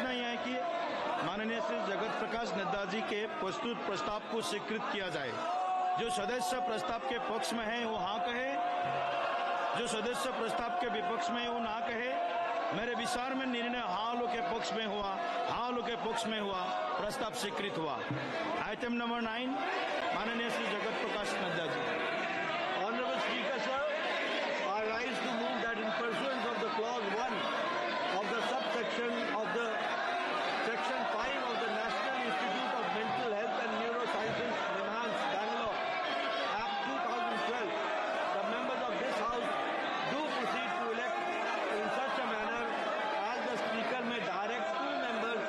प्रश्न यह है कि माननीय श्री जगत प्रकाश नड्डा जी के प्रस्तुत प्रस्ताव को स्वीकृत किया जाए। जो सदस्य प्रस्ताव के पक्ष में है वो हाँ कहे, जो सदस्य प्रस्ताव के विपक्ष में वो ना कहे। मेरे विचार में निर्णय हाँ लोग के पक्ष में हुआ, हाँ लोग के पक्ष में हुआ, प्रस्ताव स्वीकृत हुआ। आइटम नंबर 9, माननीय Shri Jagat Prakash Nadda ji. Honorable Speaker, sir, I rise to move that in pursuance of the clause 1 of the subsection of the section 5 of the National Institute of Mental Health and Neurosciences, NIMHANS, Bangalore, Act 2012, the members of this House do proceed to elect in such a manner as the Speaker may direct 2 members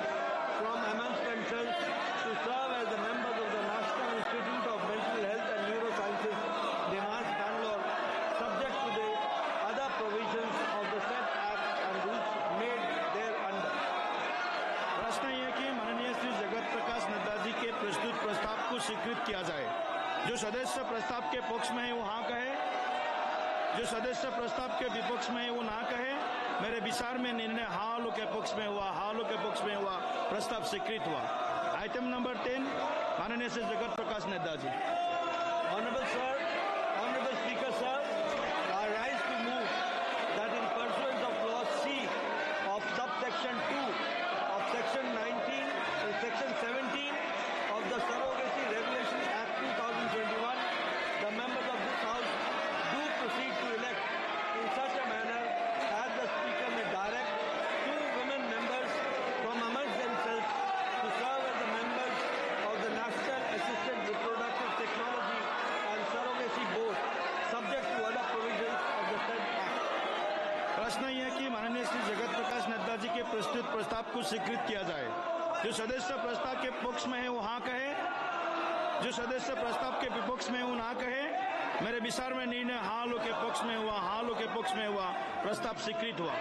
from amongst themselves to serve as the members of the National Institute of Mental Health and Neurosciences, NIMHANS, Bangalore, subject to the other provisions of the said Act and rules made thereunder. प्रश्न ये कि माननीय श्री जगत प्रकाश नड्डा जी के प्रस्तुत प्रस्ताव को स्वीकृत किया जाए। जो सदस्य प्रस्ताव के पक्ष में है वो हाँ कहे, जो सदस्य प्रस्ताव के विपक्ष में है वो ना कहे। मेरे विचार में निर्णय हाँ लोग के पक्ष में हुआ, हाँ लोग के पक्ष में हुआ, प्रस्ताव स्वीकृत हुआ। आइटम नंबर 10, माननीय Shri Jagat Prakash Nadda ji. Honorable sir, Honorable Speaker, sir, I rise to move that in pursuance of clause C of subsection 2 of section 19 and section 17 of the Surrogacy Regulation Act 2021, the members of this House do proceed to elect in such a manner as the Speaker may direct 2 women members from amongst themselves to serve as the members of the National Assisted Reproductive Technology and Surrogacy Board, subject to other provisions of the said Act. प्रश्न यह है कि माननीय श्री जगत प्रकाश नड्डा जी के प्रस्तुत प्रस्ताव को स्वीकृत किया जाए। जो सदस्य प्रस्ताव के पक्ष में है वो हाँ कहे, जो सदस्य प्रस्ताव के विपक्ष में वो ना कहे। मेरे विचार में निर्णय हाँ लोग के पक्ष में हुआ, हाँ लोग के पक्ष में हुआ, प्रस्ताव स्वीकृत हुआ।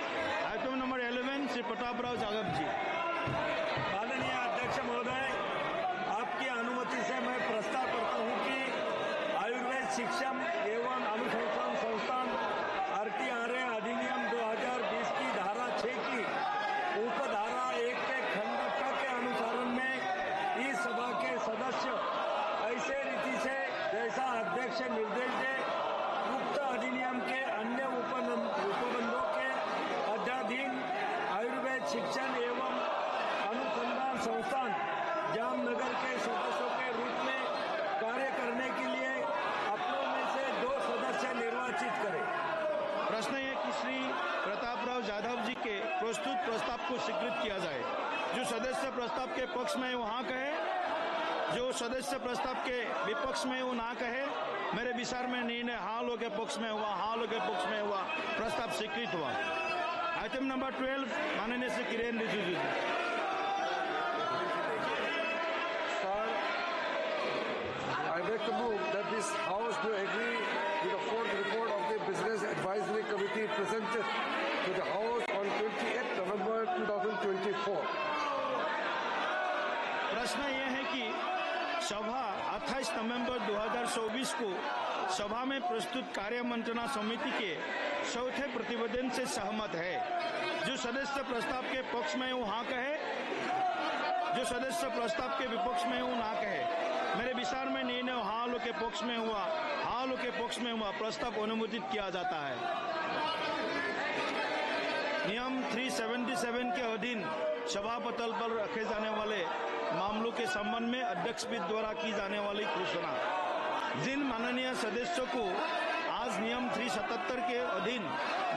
आइटम नंबर 11, श्री प्रतापराव जाधव जी। माननीय अध्यक्ष महोदय, आपकी अनुमति से मैं प्रस्ताव करता हूं कि आयुर्वेद शिक्षण एवं अनुसंधान संस्थान RTRA अधिनियम 2020 की धारा 6 की उपधारा 1 के खंड क के अनुसारण में इस सभा के सदस्य ऐसे रीति से जैसा अध्यक्ष निर्देश दे उक्त अधिनियम के अन्य उपबंधों के अध्याधीन आयुर्वेद शिक्षण एवं अनुसंधान संस्थान जामनगर के सदस्यों के रूप में कार्य करने के लिए अपनों में से 2 सदस्य निर्वाचित करें। प्रश्न ये कि श्री प्रतापराव जाधव जी के प्रस्तुत प्रस्ताव को स्वीकृत किया जाए। जो सदस्य प्रस्ताव के पक्ष में वो हाँ कहे, जो सदस्य प्रस्ताव के विपक्ष में वो ना कहे। मेरे विचार में निर्णय हाँ लोग के पक्ष में हुआ, हाँ लोग के पक्ष में हुआ, प्रस्ताव स्वीकृत हुआ। आइटम नंबर 12, माननीय श्री किरेन रिजिजू जी। I beg to move that this House do agree with the 4th report of the Business Advisory Committee presented to the House on 28 November 2024. प्रश्न यह है कि सभा 28 नवंबर 2024 को सभा में प्रस्तुत कार्य मंत्रणा समिति के चौथे प्रतिवेदन से सहमत है। जो सदस्य प्रस्ताव के पक्ष में वो हाँ कहे, जो सदस्य प्रस्ताव के विपक्ष में वो ना कहे। मेरे विचार में निर्णय हाँ लोग के पक्ष में हुआ, हाँ लोग के पक्ष में हुआ, प्रस्ताव अनुमोदित किया जाता है। नियम 377 के अधीन सभा पटल पर रखे जाने वाले मामलों के संबंध में अध्यक्ष पीठ द्वारा की जाने वाली घोषणा। जिन माननीय सदस्यों को आज नियम 377 के अधीन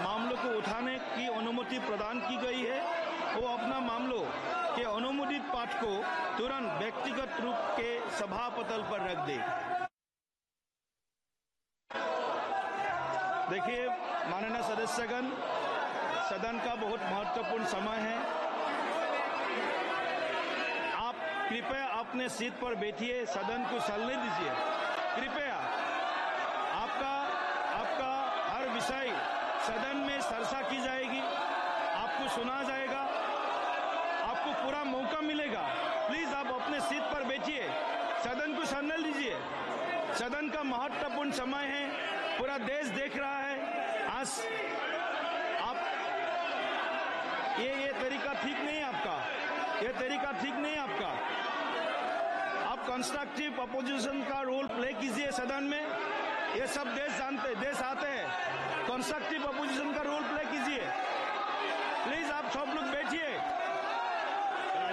मामलों को उठाने की अनुमति प्रदान की गई है, वो अपना मामलों के अनुमोदित पाठ को तुरंत व्यक्तिगत रूप के सभा पटल पर रख दे। देखिए माननीय सदस्यगण, सदन का बहुत महत्वपूर्ण समय है। आप कृपया अपने सीट पर बैठिए, सदन को चलने दीजिए। कृपया आपका हर विषय सदन में चर्चा की जाएगी, आपको सुना जाएगा, आपको पूरा मौका मिलेगा। प्लीज आप अपने सीट पर बैठिए, सदन को चलने दीजिए। सदन का महत्वपूर्ण समय है, पूरा देश देख रहा है। आज आप ये तरीका ठीक नहीं है आपका। कंस्ट्रक्टिव अपोजिशन का रोल प्ले कीजिए सदन में। ये सब देश आते हैं, कंस्ट्रक्टिव अपोजिशन का रोल प्ले कीजिए। प्लीज आप सब लोग बैठिए,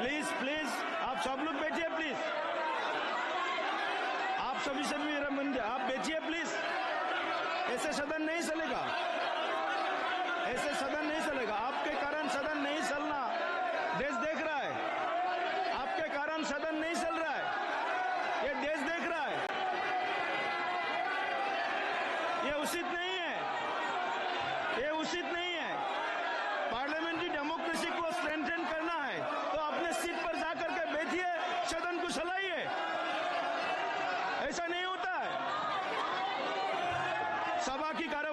प्लीज आप सब लोग बैठिए, प्लीज आप सभी से मेरा मन, आप बैठिए प्लीज। ऐसे सदन नहीं चलेगा, ऐसे सदन नहीं चलेगा। आपके कारण सदन नहीं चलना, देश देख रहा है। आपके कारण सदन नहीं चल रहा है, ये देश देख रहा है। ये उचित नहीं है, ये उचित नहीं है। पार्लियामेंट्री डेमोक्रेसी को स्ट्रेंथन करना है तो अपने सीट पर जाकर के बैठिए, सदन को चलाइए। ऐसा नहीं होता है। सभा की कार्रवाई